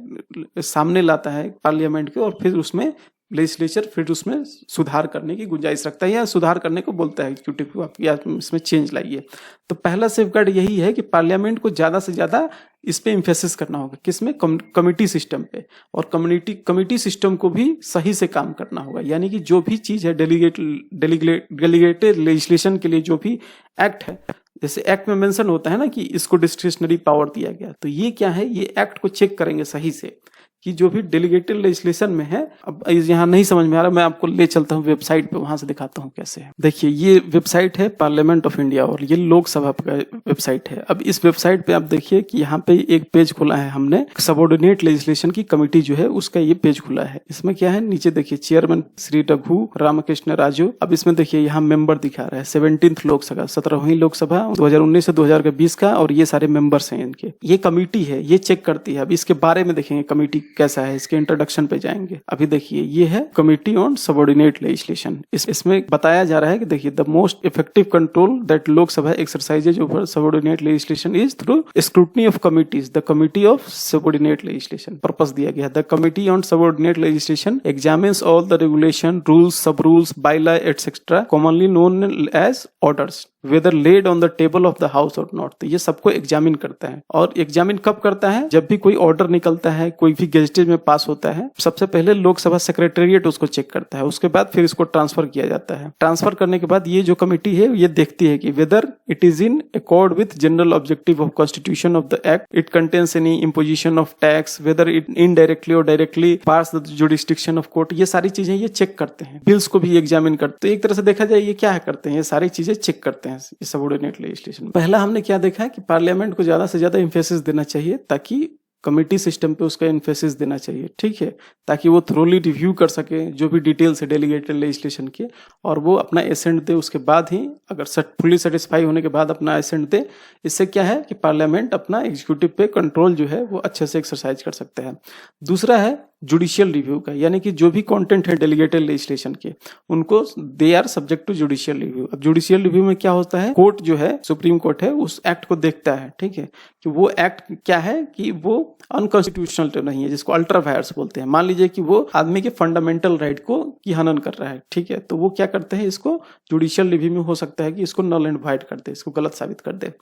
सामने लाता है पार्लियामेंट के, और फिर उसमें लेजिस्लेचर फिर उसमें सुधार करने की गुंजाइश रखता है, या सुधार करने को बोलता है एग्जीक्यूटिव को, आप या इसमें चेंज लाइए। तो पहला सेफगार्ड यही है कि पार्लियामेंट को ज्यादा से ज्यादा इस पे एम्फेसिस करना होगा, किसमें, कमिटी सिस्टम पे, और कमिटी सिस्टम को भी सही से काम करना होगा। यानी कि जो भी चीज है डेलीगेटेड लेजिस्लेशन के लिए जो भी एक्ट है, जैसे एक्ट में मेंशन होता है ना कि इसको डिस्क्रिशनरी पावर दिया गया, तो ये क्या है, ये एक्ट को चेक करेंगे सही से कि जो भी डेलीगेटेड लेजिस्लेशन में है। अब यहाँ नहीं समझ में आ रहा, मैं आपको ले चलता हूँ वेबसाइट पे, वहां से दिखाता हूँ कैसे है। देखिए, ये वेबसाइट है पार्लियामेंट ऑफ इंडिया, और ये लोकसभा का वेबसाइट है। अब इस वेबसाइट पे आप देखिए कि यहाँ पे एक पेज खुला है हमने, सबऑर्डिनेट लेजिस्लेशन की कमिटी जो है उसका ये पेज खुला है। इसमें क्या है, नीचे देखिए चेयरमैन श्री रघु रामकृष्ण राजू। अब इसमें देखिए यहाँ मेंबर दिखा रहा है 17th लोकसभा, 17वीं लोकसभा 2019 से 2020 का, और ये सारे मेंबर्स हैं इनके। ये कमिटी है, ये चेक करती है। अब इसके बारे में देखेंगे कमिटी कैसा है, इसके इंट्रोडक्शन पे जाएंगे। अभी देखिए ये है कमिटी ऑन सबऑर्डिनेट लेजिस्लेशन। इसमें बताया जा रहा है कि देखिए the most effective control that Lok Sabha exercises over subordinate legislation is through scrutiny of committees, the committee of subordinate legislation. Purpose दिया गया है the committee on subordinate legislation examines all the regulation, rules, sub rules, bylaw etcetera commonly known as orders whether laid on the table of the house or not. तो ये सबको एग्जामिन करता है। और एग्जामिन कब करता है? जब भी कोई ऑर्डर निकलता है, कोई भी गेजेटेज में पास होता है, सबसे पहले लोकसभा सेक्रेटेरिएट उसको चेक करता है, उसके बाद फिर इसको ट्रांसफर किया जाता है। ट्रांसफर करने के बाद ये जो कमेटी है ये देखती है कि whether it is in accord with general objective of constitution of the act, it contains any imposition of tax, whether it indirectly or directly pass the jurisdiction of court. ये सारी चीजें ये चेक करते हैं। बिल्स को भी एग्जामिन करते हैं। एक तरह से देखा जाए ये क्या करते हैं, ये सारी चीजें चेक करते हैं सबऑर्डिनेट लेजिस्लेशन। पहला हमने क्या देखा है कि पार्लियामेंट को ज्यादा से ज्यादा एम्फेसिस देना चाहिए, ताकि कमेटी सिस्टम पे उसका एम्फेसिस देना चाहिए, ठीक है, ताकि वो थ्रोली रिव्यू कर सके जो भी डिटेल्स है डेलीगेटेड लेजिस्लेशन के, और वो अपना एसेंट दे। उसके बाद ही अगर फुल्ली सेटिस्फाई होने के बाद अपना एसेंट दे। इससे क्या है कि पार्लियामेंट अपना एग्जीक्यूटिव पे कंट्रोल जो है वो अच्छे से एक्सरसाइज कर सकता है। दूसरा है जुडिशियल रिव्यू का, यानी कि जो भी कंटेंट है डेलीगेटेड लेजिस्लेशन के उनको they are subject to judicial review. अब जुडिशियल रिव्यू में क्या होता है, कोर्ट जो है, सुप्रीम कोर्ट है, उस एक्ट को देखता है, ठीक है, कि वो एक्ट क्या है, कि वो अनकॉन्स्टिट्यूशनल तो नहीं है, जिसको अल्ट्रा वायर्स बोलते हैं। मान लीजिए कि वो आदमी के फंडामेंटल राइट को की हनन कर रहा है, ठीक है, तो वो क्या करते हैं, इसको जुडिशियल रिव्यू में हो सकता है कि इसको नल एंड वाइड कर दे, इसको गलत साबित कर दे।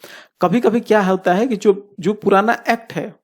कभी कभी क्या होता है कि जो पुराना एक्ट है,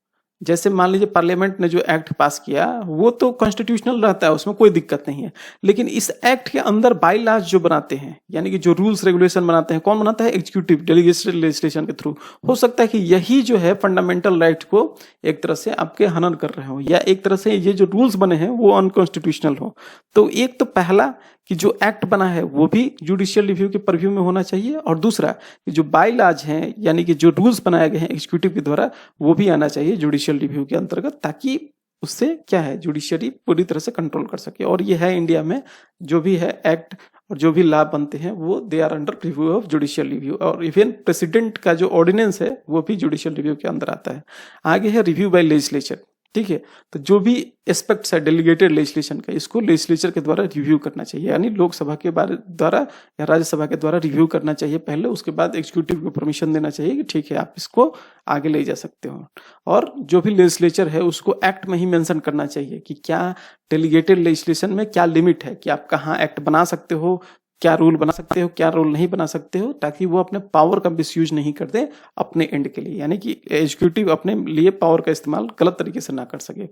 जैसे मान लीजिए पार्लियामेंट ने जो एक्ट पास किया वो तो कॉन्स्टिट्यूशनल रहता है, उसमें कोई दिक्कत नहीं है, लेकिन इस एक्ट के अंदर बाई लॉज जो बनाते हैं, यानी कि जो रूल्स रेगुलेशन बनाते हैं, कौन बनाता है, एग्जीक्यूटिव डेलीगेटेड लेजिस्लेशन के थ्रू। हो सकता है कि यही जो है फंडामेंटल राइट को एक तरह से आपके हनन कर रहे हो, या एक तरह से ये जो रूल्स बने हैं वो अनकॉन्स्टिट्यूशनल हो। तो एक तो पहला कि जो एक्ट बना है वो भी जुडिशियल रिव्यू के परव्यू में होना चाहिए, और दूसरा कि जो बाई लॉज हैं, यानी कि जो रूल्स बनाए गए हैं एग्जीक्यूटिव के द्वारा, वो भी आना चाहिए जुडिशियल रिव्यू के अंतर्गत, ताकि उससे क्या है, जुडिशरी पूरी तरह से कंट्रोल कर सके। और ये है इंडिया में जो भी है एक्ट और जो भी लॉ बनते हैं वो they are under review of judicial review. और इवन प्रेसिडेंट का जो ऑर्डिनेंस है वो भी जुडिशियल रिव्यू के अंदर आता है। आगे है रिव्यू बाय लेजिस्लेचर, ठीक है, तो जो भी एस्पेक्ट्स है डेलीगेटेड लेजिस्लेशन का, इसको लेजिस्लेचर के द्वारा रिव्यू करना चाहिए, यानी लोकसभा के द्वारा या राज्यसभा के द्वारा रिव्यू करना चाहिए पहले, उसके बाद एग्जीक्यूटिव को परमिशन देना चाहिए कि ठीक है आप इसको आगे ले जा सकते हो। और जो भी लेजिस्लेचर है उसको एक्ट में ही मेंशन करना चाहिए कि क्या डेलीगेटेड लेजिस्लेशन में क्या लिमिट है, कि आप कहाँ एक्ट बना सकते हो, क्या रूल बना सकते हो, क्या रूल नहीं बना सकते हो, ताकि वो अपने पावर का मिसयूज नहीं कर दे अपने एंड के लिए, यानी कि एग्जीक्यूटिव अपने लिए पावर का इस्तेमाल गलत तरीके से ना कर सके।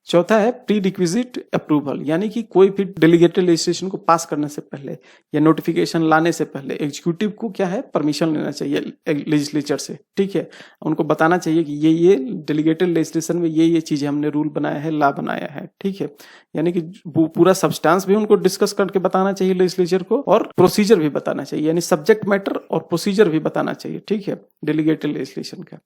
चौथा है प्री रिक्विजिट अप्रूवल, यानी कि कोई भी डेलीगेटेड लेजिस्लेशन को पास करने से पहले या नोटिफिकेशन लाने से पहले एग्जीक्यूटिव को क्या है, परमिशन लेना चाहिए लेजिस्लेचर से, ठीक है, उनको बताना चाहिए कि ये डेलीगेटेड लेजिस्लेशन में ये चीजें हमने रूल बनाया है, लॉ बनाया है, ठीक है, यानी कि पूरा सब्सटेंस भी उनको डिस्कस करके बताना चाहिए लेजिस्लेचर को, और प्रोसीजर भी बताना चाहिए, यानी सब्जेक्ट मैटर और प्रोसीजर भी बताना चाहिए, ठीक है, डेलीगेटेड लेजिस्लेशन का।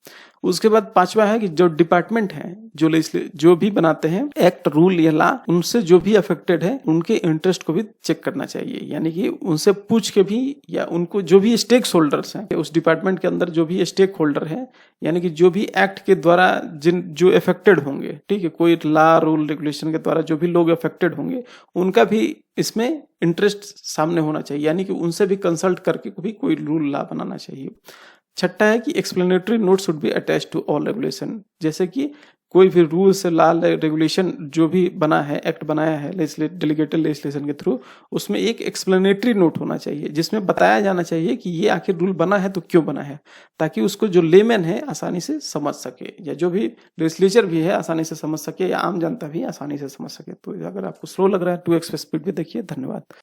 उसके बाद पांचवा है कि जो डिपार्टमेंट है, जो भी बनाते हैं एक्ट, रूल या लॉ, उनसे जो भी अफेक्टेड है उनके इंटरेस्ट को भी चेक करना चाहिए, यानी कि उनसे पूछ के भी, या उनको जो भी स्टेक होल्डर्स हैं उस डिपार्टमेंट के अंदर, जो भी स्टेक होल्डर है, यानी कि जो भी एक्ट के द्वारा जो अफेक्टेड होंगे, ठीक है, कोई लॉ रूल रेगुलेशन के द्वारा जो भी लोग अफेक्टेड होंगे उनका भी इसमें इंटरेस्ट सामने होना चाहिए, यानी कि उनसे भी कंसल्ट करके भी कोई रूल लॉ बनाना चाहिए। छठा है कि explanatory note should be attached to all regulation, जैसे कि कोई भी रूल से लॉ रेगुलेशन जो भी बना है, एक्ट बनाया है डेलीगेटेड लेजिस्लेशन के थ्रू, उसमें एक एक्सप्लेनेटरी नोट होना चाहिए जिसमें बताया जाना चाहिए कि ये आखिर रूल बना है तो क्यों बना है, ताकि उसको जो लेमैन है आसानी से समझ सके, या जो भी लेजिस्लेचर भी है आसानी से समझ सके, या आम जनता भी आसानी से समझ सके। तो अगर आपको स्लो लग रहा है 2x स्पीड पे देखिए। धन्यवाद।